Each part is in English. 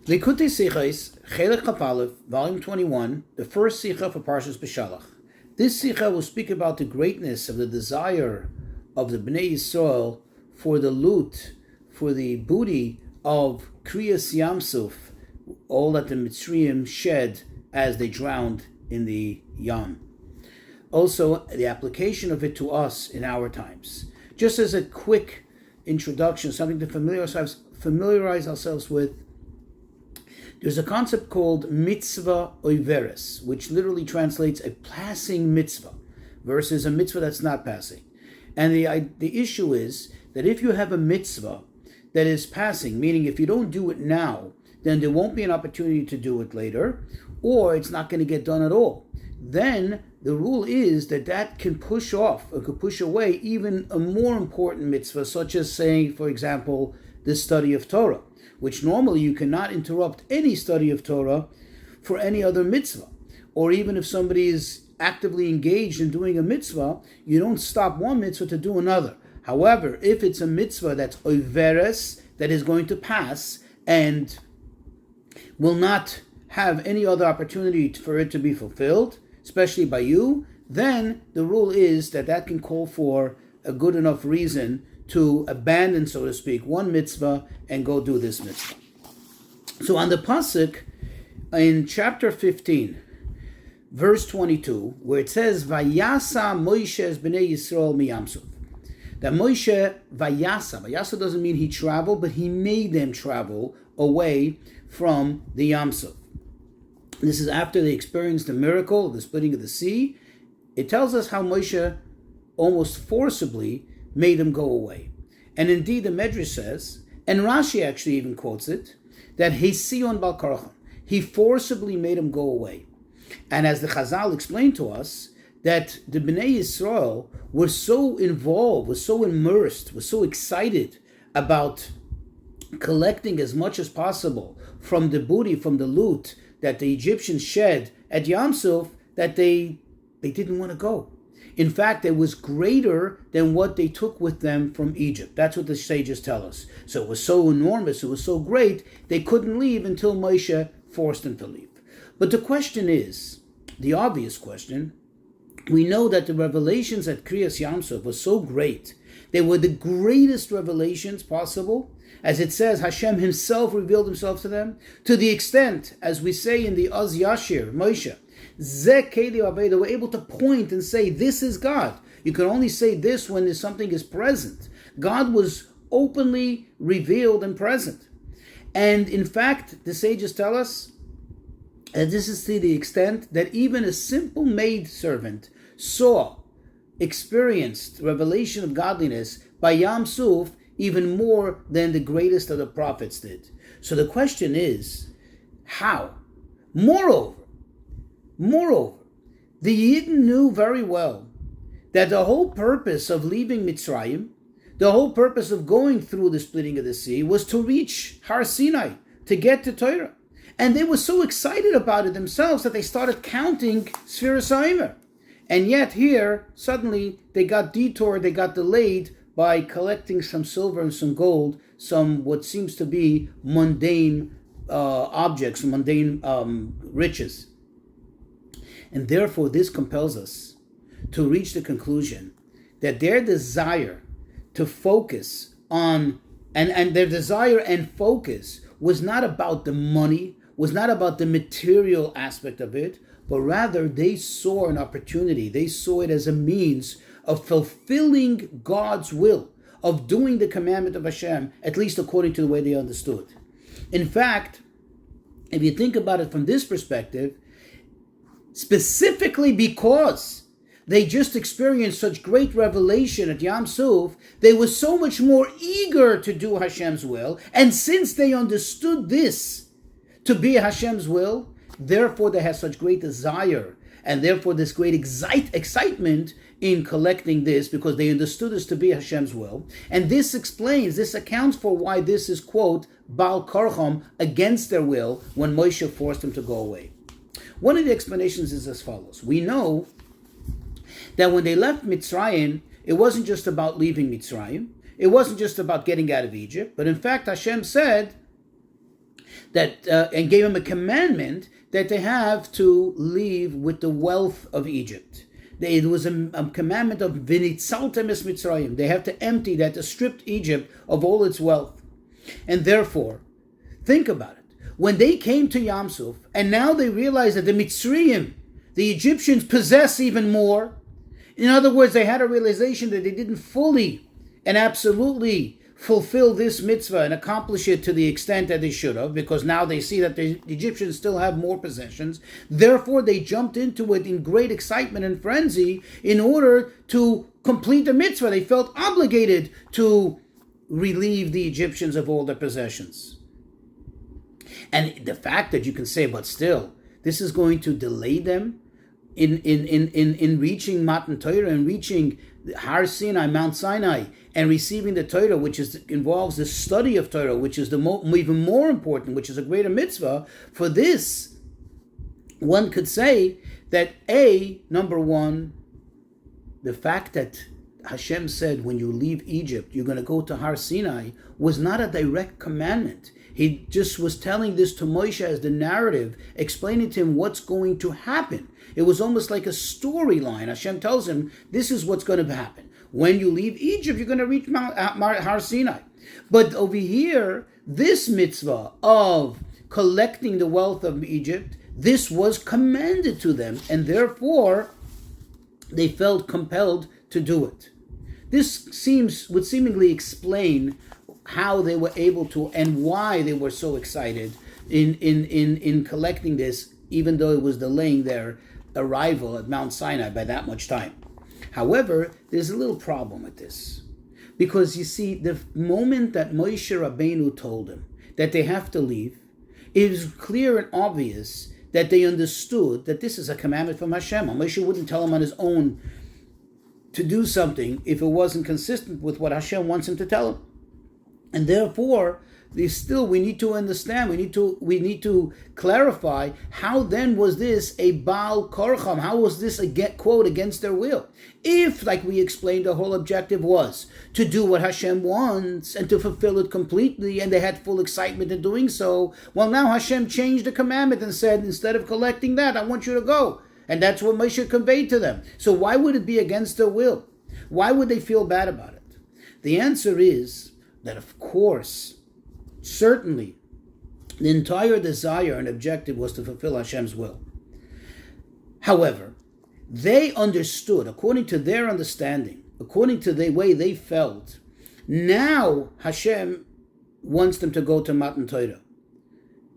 Likutei Sichos, Chelek Chapalev, Volume 21, the first Sicha for Parshas Beshalach. This Sicha will speak about the greatness of the desire of the Bnei Yisrael for the loot, for the booty of Kriyas Yamsuf, all that the Mitzrayim shed as they drowned in the Yam. Also, the application of it to us in our times. Just as a quick introduction, something to familiarize ourselves with, there's a concept called mitzvah oiveres, which literally translates a passing mitzvah versus a mitzvah that's not passing. And the issue is that if you have a mitzvah that is passing, meaning if you don't do it now, then there won't be an opportunity to do it later, or it's not going to get done at all. Then the rule is that can push off or could push away even a more important mitzvah, such as saying, for example, the study of Torah, which normally you cannot interrupt any study of Torah for any other mitzvah. Or even if somebody is actively engaged in doing a mitzvah, you don't stop one mitzvah to do another. However, if it's a mitzvah that's oiveres, that is going to pass and will not have any other opportunity for it to be fulfilled, especially by you, then the rule is that can call for a good enough reason to abandon, so to speak, one mitzvah and go do this mitzvah. So on the pasuk in chapter 15, verse 22, where it says, "Vayasa Moshe b'nei Yisrael miyamsuf," that Moshe Vayasa doesn't mean he traveled, but he made them travel away from the Yamsuf. This is after they experienced the miracle of the splitting of the sea. It tells us how Moshe almost forcibly made him go away. And indeed the Medrash says, and Rashi actually even quotes it, that Hesion Bal Karcham, he forcibly made him go away. And as the Chazal explained to us, that the Bnei Yisrael were so involved, were so immersed, were so excited about collecting as much as possible from the booty, from the loot that the Egyptians shed at Yam Suf, that they didn't want to go. In fact, it was greater than what they took with them from Egypt. That's what the sages tell us. So it was so enormous, it was so great, they couldn't leave until Moshe forced them to leave. But the question is, the obvious question, we know that the revelations at Kriyas Yamsuf were so great. They were the greatest revelations possible. As it says, Hashem himself revealed himself to them, to the extent, as we say in the Az Yashir, Moshe, they were able to point and say, this is God. You can only say this when something is present. God was openly revealed and present. And in fact, the sages tell us, and this is to the extent that even a simple maid servant experienced revelation of godliness by Yam Suf even more than the greatest of the prophets did. So the question is, how? Moreover, the Yidden knew very well that the whole purpose of leaving Mitzrayim, the whole purpose of going through the splitting of the sea, was to reach Har Sinai, to get to Torah. And they were so excited about it themselves that they started counting Sfiras HaOmer. And yet here, suddenly, they got detoured, they got delayed by collecting some silver and some gold, some what seems to be mundane objects, mundane riches. And therefore, this compels us to reach the conclusion that their desire to focus on, and their desire and focus was not about the money, was not about the material aspect of it, but rather they saw an opportunity. They saw it as a means of fulfilling God's will, of doing the commandment of Hashem, at least according to the way they understood. In fact, if you think about it from this perspective, specifically because they just experienced such great revelation at Yam Suf, they were so much more eager to do Hashem's will. And since they understood this to be Hashem's will, therefore they had such great desire, and therefore this great excitement in collecting this, because they understood this to be Hashem's will. And this accounts for why this is, quote, Bal Karcham, against their will, when Moshe forced them to go away. One of the explanations is as follows. We know that when they left Mitzrayim, it wasn't just about leaving Mitzrayim. It wasn't just about getting out of Egypt. But in fact, Hashem said that and gave them a commandment that they have to leave with the wealth of Egypt. It was a commandment of v'nitzaltem es Mitzrayim. They have to empty, they have to strip Egypt of all its wealth. And therefore, think about it. When they came to Yam Suf, and now they realize that the Mitzrayim, the Egyptians, possess even more. In other words, they had a realization that they didn't fully and absolutely fulfill this mitzvah and accomplish it to the extent that they should have, because now they see that the Egyptians still have more possessions. Therefore, they jumped into it in great excitement and frenzy in order to complete the mitzvah. They felt obligated to relieve the Egyptians of all their possessions. And the fact that you can say, but still, this is going to delay them in reaching Matan Torah and reaching Har Sinai, Mount Sinai, and receiving the Torah, which involves the study of Torah, which is even more important, which is a greater mitzvah. For this, one could say that number one, the fact that Hashem said when you leave Egypt, you're going to go to Har Sinai, was not a direct commandment. He just was telling this to Moshe as the narrative, explaining to him what's going to happen. It was almost like a storyline. Hashem tells him, this is what's going to happen. When you leave Egypt, you're going to reach Har Sinai. But over here, this mitzvah of collecting the wealth of Egypt, this was commanded to them, and therefore they felt compelled to do it. This would seemingly explain how they were able to and why they were so excited in collecting this, even though it was delaying their arrival at Mount Sinai by that much time. However, there's a little problem with this, because you see, the moment that Moshe Rabbeinu told them that they have to leave, it was clear and obvious that they understood that this is a commandment from Hashem. Moshe wouldn't tell them on his own to do something if it wasn't consistent with what Hashem wants him to tell him. And therefore, we need to understand, we need to clarify, how then was this a Baal Korcham? How was this a quote against their will? If, like we explained, the whole objective was to do what Hashem wants and to fulfill it completely, and they had full excitement in doing so, well, now Hashem changed the commandment and said, instead of collecting that, I want you to go. And that's what Moshe conveyed to them. So why would it be against their will? Why would they feel bad about it? The answer is that, of course, certainly, the entire desire and objective was to fulfill Hashem's will. However, they understood, according to their understanding, according to the way they felt, now Hashem wants them to go to Matan Torah.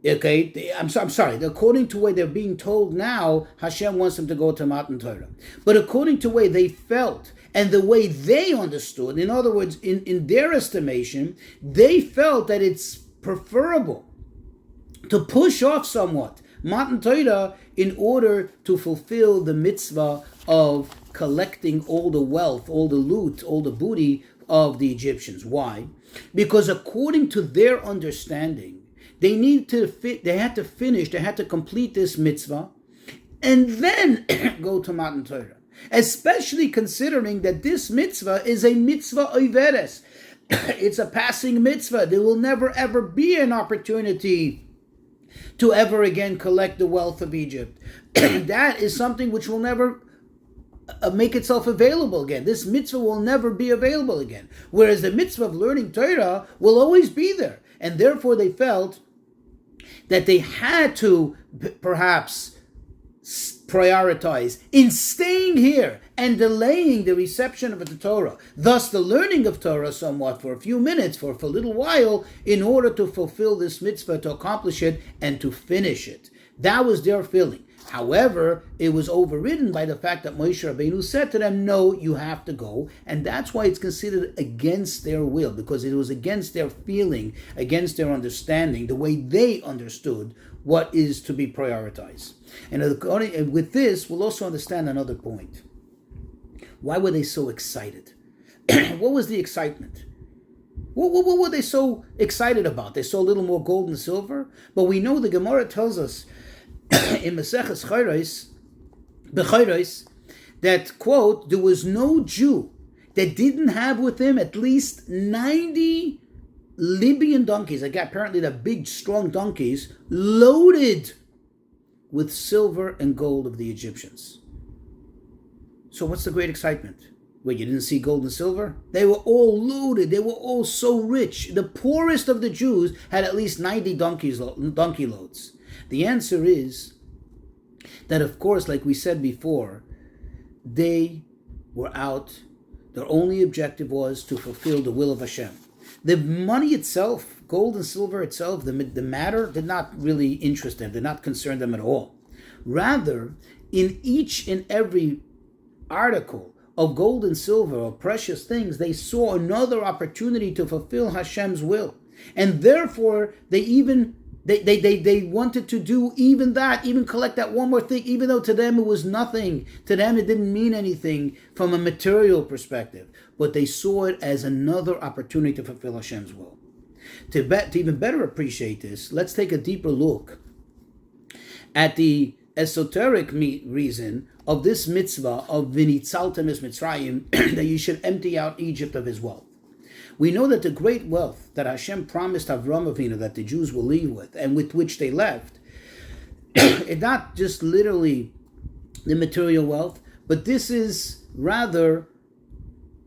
Okay, I'm sorry. According to the way they're being told now, Hashem wants them to go to Matan Torah. But according to the way they felt and the way they understood, in other words, in their estimation, they felt that it's preferable to push off somewhat Matan Torah in order to fulfill the mitzvah of collecting all the wealth, all the loot, all the booty of the Egyptians. Why? Because according to their understanding, they had to complete this mitzvah and then go to Matan Torah. Especially considering that this mitzvah is a mitzvah oiveres. It's a passing mitzvah. There will never ever be an opportunity to ever again collect the wealth of Egypt. That is something which will never make itself available again. This mitzvah will never be available again. Whereas the mitzvah of learning Torah will always be there. And therefore they felt that they had to perhaps prioritize in staying here and delaying the reception of the Torah, thus the learning of Torah somewhat for a few minutes, for a little while, in order to fulfill this mitzvah, to accomplish it, and to finish it. That was their feeling. However, it was overridden by the fact that Moshe Rabbeinu said to them, no, you have to go. And that's why it's considered against their will, because it was against their feeling, against their understanding, the way they understood what is to be prioritized. And with this, we'll also understand another point. Why were they so excited? What was the excitement? What were they so excited about? They saw a little more gold and silver? But we know the Gemara tells us in Maseches Bechayros that, quote, there was no Jew that didn't have with him at least 90 Libyan donkeys, like apparently the big, strong donkeys, loaded with silver and gold of the Egyptians. So what's the great excitement? Wait, you didn't see gold and silver? They were all loaded. They were all so rich. The poorest of the Jews had at least 90 donkey loads. The answer is that, of course, like we said before, they were out. Their only objective was to fulfill the will of Hashem. The money itself, gold and silver itself, the matter did not really interest them, did not concern them at all. Rather, in each and every article of gold and silver or precious things, they saw another opportunity to fulfill Hashem's will. And therefore, they wanted to do even that, even collect that one more thing, even though to them it was nothing. To them it didn't mean anything from a material perspective. But they saw it as another opportunity to fulfill Hashem's will. To even better appreciate this, let's take a deeper look at the esoteric reason of this mitzvah of v'nitzaltem es Mitzrayim, that you should empty out Egypt of his wealth. We know that the great wealth that Hashem promised Avrohom Avinu that the Jews will leave with, and with which they left, it's not just literally the material wealth, but this is rather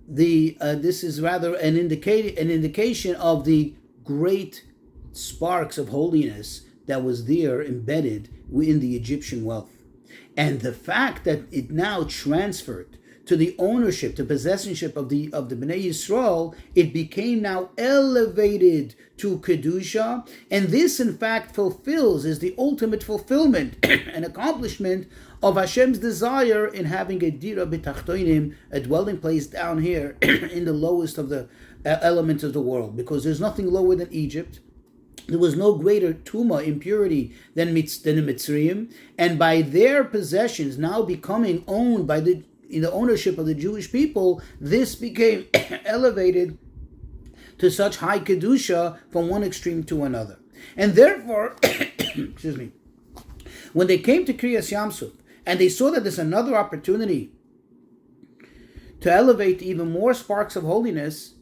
an indication of the great sparks of holiness that was there embedded in the Egyptian wealth. And the fact that it now transferred to the ownership, to possessorship of the Bnei Yisrael, it became now elevated to Kedusha, and this in fact is the ultimate fulfillment and accomplishment of Hashem's desire in having a dira b'tachtonim, a dwelling place down here in the lowest of the elements of the world, because there's nothing lower than Egypt. There was no greater tumah, impurity, than the Mitzrayim, and by their possessions now becoming owned in the ownership of the Jewish people, this became elevated to such high kedusha from one extreme to another. And therefore, excuse me, when they came to Kriyas Yamsuf and they saw that there's another opportunity to elevate even more sparks of holiness,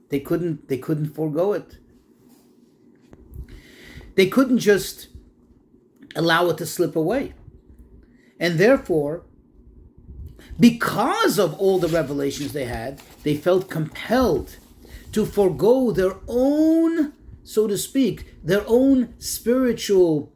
they couldn't forego it. They couldn't just allow it to slip away. And therefore, because of all the revelations they had, they felt compelled to forego their own, so to speak, their own spiritual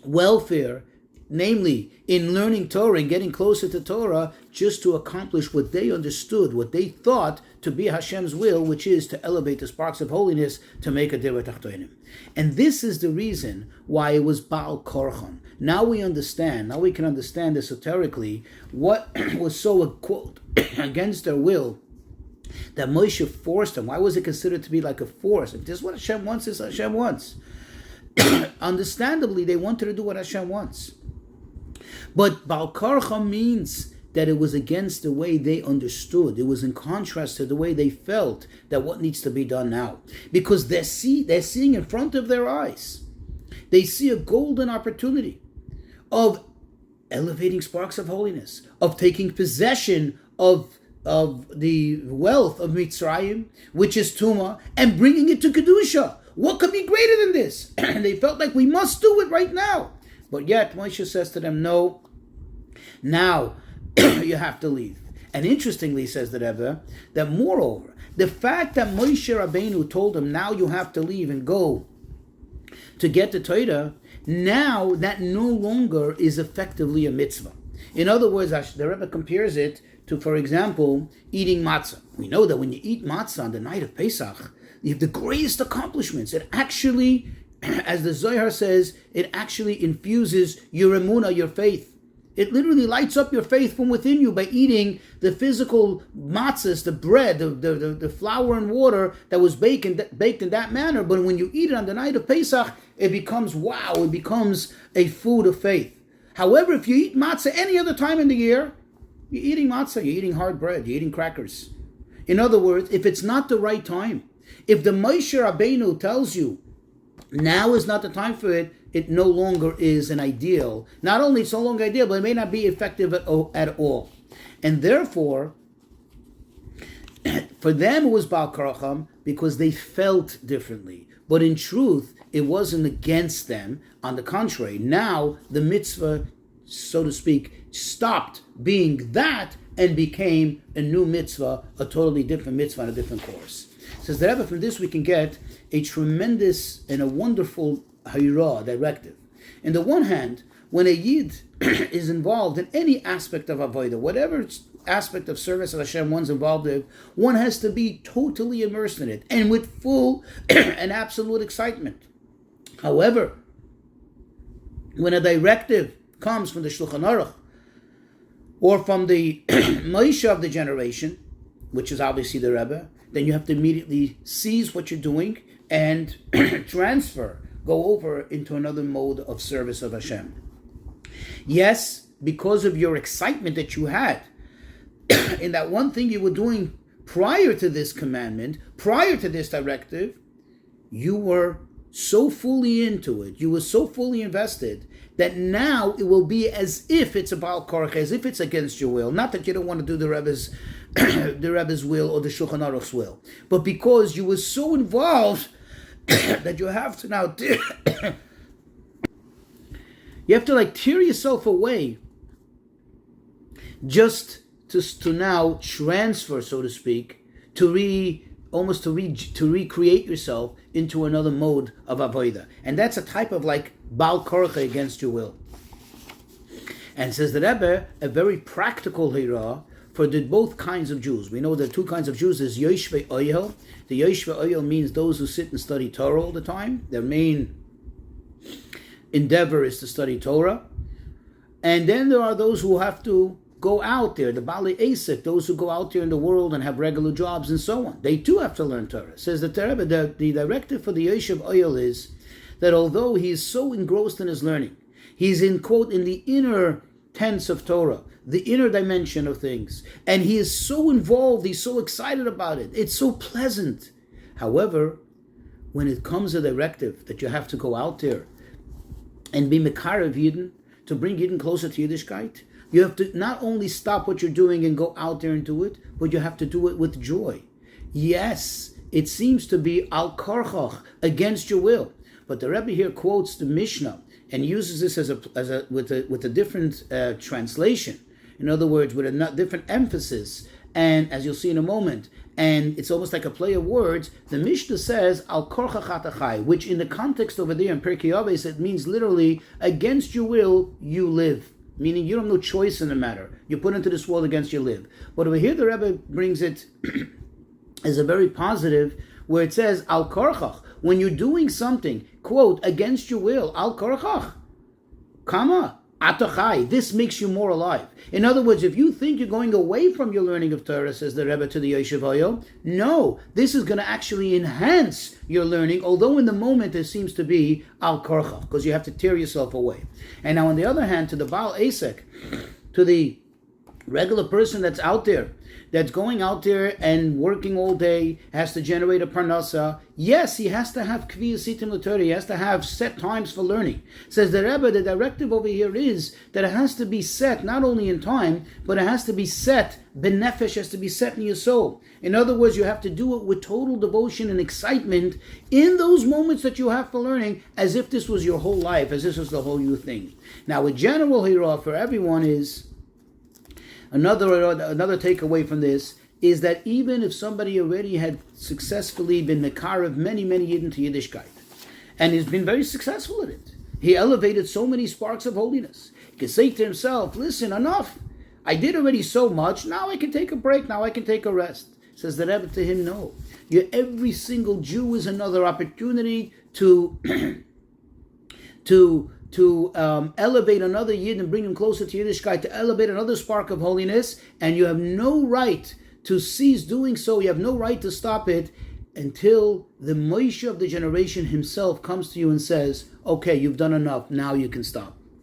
welfare, namely in learning Torah and getting closer to Torah, just to accomplish what they understood, what they thought to be Hashem's will, which is to elevate the sparks of holiness, to make a Dira Tachtonim. And this is the reason why it was Baal Korchan. Now we can understand esoterically what was so, quote, against their will, that Moshe forced them. Why was it considered to be like a force? If this is what Hashem wants, this is what Hashem wants. Understandably, they wanted to do what Hashem wants. But Baal Korcha means that it was against the way they understood. It was in contrast to the way they felt that what needs to be done now. Because they're seeing in front of their eyes. They see a golden opportunity of elevating sparks of holiness, of taking possession of the wealth of Mitzrayim, which is Tumah, and bringing it to Kedusha. What could be greater than this? And they felt like we must do it right now. But yet Moshe says to them, no, now you have to leave. And interestingly, says the Rebbe, that moreover, the fact that Moshe Rabbeinu told them, now you have to leave and go to get the Torah, now that no longer is effectively a mitzvah. In other words, the Rebbe compares it to, for example, eating matzah. We know that when you eat matzah on the night of Pesach, you have the greatest accomplishments. It actually, as the Zohar says, it actually infuses your emunah, your faith. It literally lights up your faith from within you by eating the physical matzahs, the bread, the flour and water that was baked in that manner. But when you eat it on the night of Pesach, it becomes wow, it becomes a food of faith. However, if you eat matzah any other time in the year, you're eating matzah, you're eating hard bread, you're eating crackers. In other words, if it's not the right time, if the Moshe Rabbeinu tells you, now is not the time for it, it no longer is an ideal. Not only it's no longer ideal, but it may not be effective at all. And therefore, For them, it was Baal Karacham because they felt differently. But in truth, it wasn't against them. On the contrary, now the mitzvah, so to speak, stopped being that and became a new mitzvah, a totally different mitzvah, and a different course. Says the Rebbe, from this we can get a tremendous and a wonderful hayra, directive. On the one hand, when a yid is involved in any aspect of avodah, whatever aspect of service of Hashem one's involved in, one has to be totally immersed in it and with full and absolute excitement. However, when a directive comes from the Shulchan Aruch or from the Moshe of the generation, which is obviously the Rebbe, then you have to immediately seize what you're doing and go over into another mode of service of Hashem. Yes, because of your excitement that you had in that one thing you were doing prior to this commandment, prior to this directive, you were so fully into it, you were so fully invested, that now it will be as if it's about korach, as if it's against your will. Not that you don't want to do the Rebbe's the Rebbe's will or the Shulchan Aruch's will, but because you were so involved that you have to now you have to like tear yourself away just to now transfer, so to speak, to recreate yourself into another mode of avodah, and that's a type of like bal korach against your will. And says the Rebbe, a very practical hira for both kinds of Jews. We know there are two kinds of Jews. There's yoshvei oyel. The yoshvei oyel means those who sit and study Torah all the time. Their main endeavor is to study Torah. And then there are those who have to go out there, the Bali Asik, those who go out there in the world and have regular jobs and so on. They too have to learn Torah. Says the Rebbe, the directive for the Yoshev Oyel is that although he is so engrossed in his learning, he's in, quote, in the inner tense of Torah, the inner dimension of things, and he is so involved, he's so excited about it, it's so pleasant. However, when it comes a directive that you have to go out there and be Mekarev Yidden, to bring Yidden closer to Yiddishkeit, you have to not only stop what you're doing and go out there and do it, but you have to do it with joy. Yes, it seems to be al karchach, against your will. But the Rebbe here quotes the Mishnah and uses this with a different translation. In other words, with a different emphasis. And as you'll see in a moment, and it's almost like a play of words, the Mishnah says al korchach atachai, which in the context over there in Pirkei Avos, it means literally against your will you live. Meaning you don't have no choice in the matter. You're put into this world against your live. But over here the Rebbe brings it as a very positive, where it says al korchach, when you're doing something, quote, against your will, al korchach, kama atachai, this makes you more alive. In other words, if you think you're going away from your learning of Torah, says the Rebbe to the Yoshev Oyel, no, this is going to actually enhance your learning, although in the moment it seems to be al korcha, because you have to tear yourself away. And now on the other hand, to the Baal Asek, to the regular person that's out there, that's going out there and working all day, has to generate a parnasa. Yes, he has to have kviyas sitim l'Torah. He has to have set times for learning. Says the Rebbe, the directive over here is that it has to be set not only in time, but it has to be set, benefesh, has to be set in your soul. In other words, you have to do it with total devotion and excitement in those moments that you have for learning, as if this was your whole life, as this was the whole new thing. Now, a general hira for everyone is, Another takeaway from this is that even if somebody already had successfully been mekarev many Yidden to Yiddishkeit, and he's been very successful at it, he elevated so many sparks of holiness, he can say to himself, listen, enough, I did already so much, now I can take a break, now I can take a rest. Says the Rebbe to him, no, every single Jew is another opportunity to elevate another Yid and bring him closer to Yiddishkeit, to elevate another spark of holiness, and you have no right to cease doing so. You have no right to stop it until the Moshe of the generation himself comes to you and says, okay, you've done enough, now you can stop.